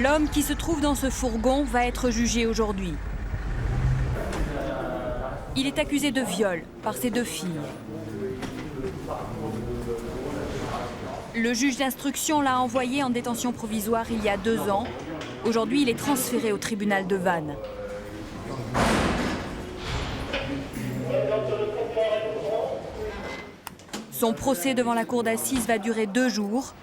L'homme qui se trouve dans ce fourgon va être jugé aujourd'hui. Il est accusé de viol par ses 2 filles. Le juge d'instruction l'a envoyé en détention provisoire il y a 2 ans. Aujourd'hui, il est transféré au tribunal de Vannes. Son procès devant la cour d'assises va durer 2 jours.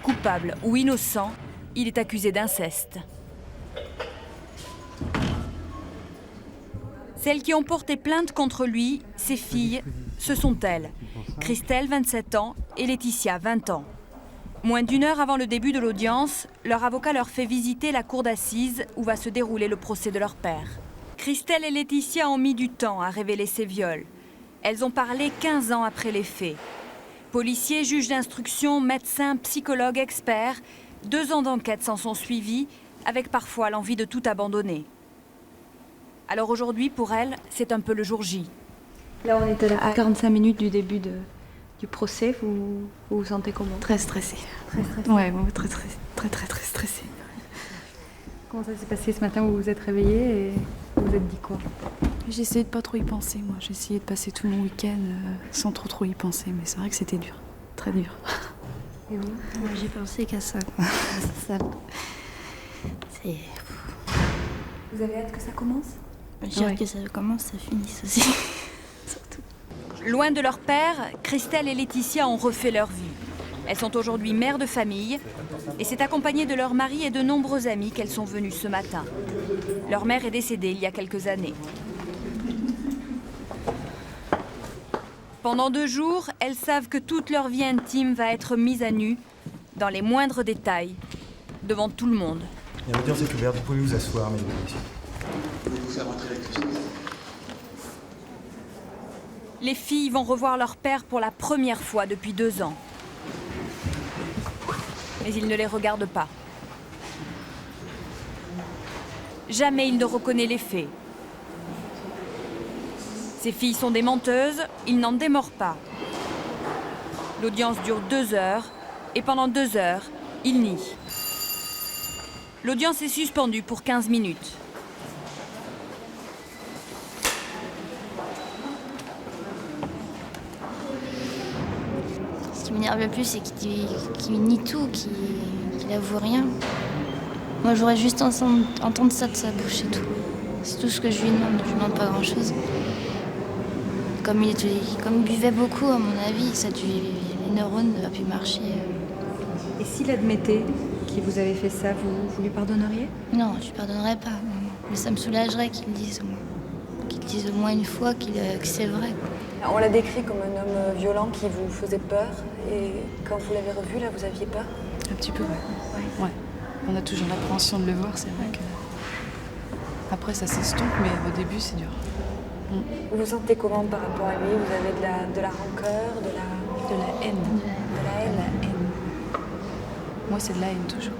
Coupable ou innocent, il est accusé d'inceste. Celles qui ont porté plainte contre lui, ses filles, ce sont elles. Christelle, 27 ans, et Laetitia, 20 ans. Moins d'1 heure avant le début de l'audience, leur avocat leur fait visiter la cour d'assises où va se dérouler le procès de leur père. Christelle et Laetitia ont mis du temps à révéler ces viols. Elles ont parlé 15 ans après les faits. Policiers, juges d'instruction, médecins, psychologues, experts, 2 ans d'enquête s'en sont suivis, avec parfois l'envie de tout abandonner. Alors aujourd'hui, pour elle, c'est un peu le jour J. Là, on était à 45 minutes du début du procès. Vous vous sentez comment? Très stressée. Très stressée. Ouais, très stressée. Comment ça s'est passé ce matin? Vous vous êtes réveillée et vous vous êtes dit quoi? J'ai essayé de pas trop y penser, moi. J'ai essayé de passer tout mon week-end sans trop y penser, mais c'est vrai que c'était dur, très dur. Et vous? Moi, j'ai pensé qu'à ça, quoi. Ça. C'est... Vous avez hâte que ça commence? J'ai hâte que ça commence, ça finisse aussi. Surtout. Loin de leur père, Christelle et Laetitia ont refait leur vie. Elles sont aujourd'hui mères de famille et c'est accompagnées de leur mari et de nombreux amis qu'elles sont venues ce matin. Leur mère est décédée il y a quelques années. Pendant 2 jours, elles savent que toute leur vie intime va être mise à nu, dans les moindres détails, devant tout le monde. L'audience est ouverte, vous pouvez vous asseoir, mesdames et messieurs. Pouvez-vous faire entrer l'accusé? Les filles vont revoir leur père pour la première fois depuis 2 ans. Mais il ne les regarde pas. Jamais il ne reconnaît les faits. Ces filles sont des menteuses, il n'en démord pas. L'audience dure 2 heures et pendant 2 heures, il nie. L'audience est suspendue pour 15 minutes. Ce qui m'énerve le plus, c'est qu'il nie tout, qu'il avoue rien. Moi, j'aurais juste entendre ça de sa bouche et tout. C'est tout ce que je lui demande. Je lui demande pas grand-chose. Comme il buvait beaucoup, à mon avis, les neurones n'ont pu marcher. Et s'il admettait qu'il vous avait fait ça, vous lui pardonneriez? Non, je ne pardonnerais pas. Mais ça me soulagerait qu'il le dise au moins. Qu'il le dise au moins une fois que c'est vrai. On l'a décrit comme un homme violent qui vous faisait peur. Et quand vous l'avez revu, là, vous aviez peur? Un petit peu, ouais. On a toujours l'appréhension de le voir, c'est vrai que... Après, ça s'estompe, mais au début, c'est dur. Vous vous sentez comment par rapport à lui? Vous avez de la rancœur, de la haine. De la haine. Moi, c'est de la haine, toujours.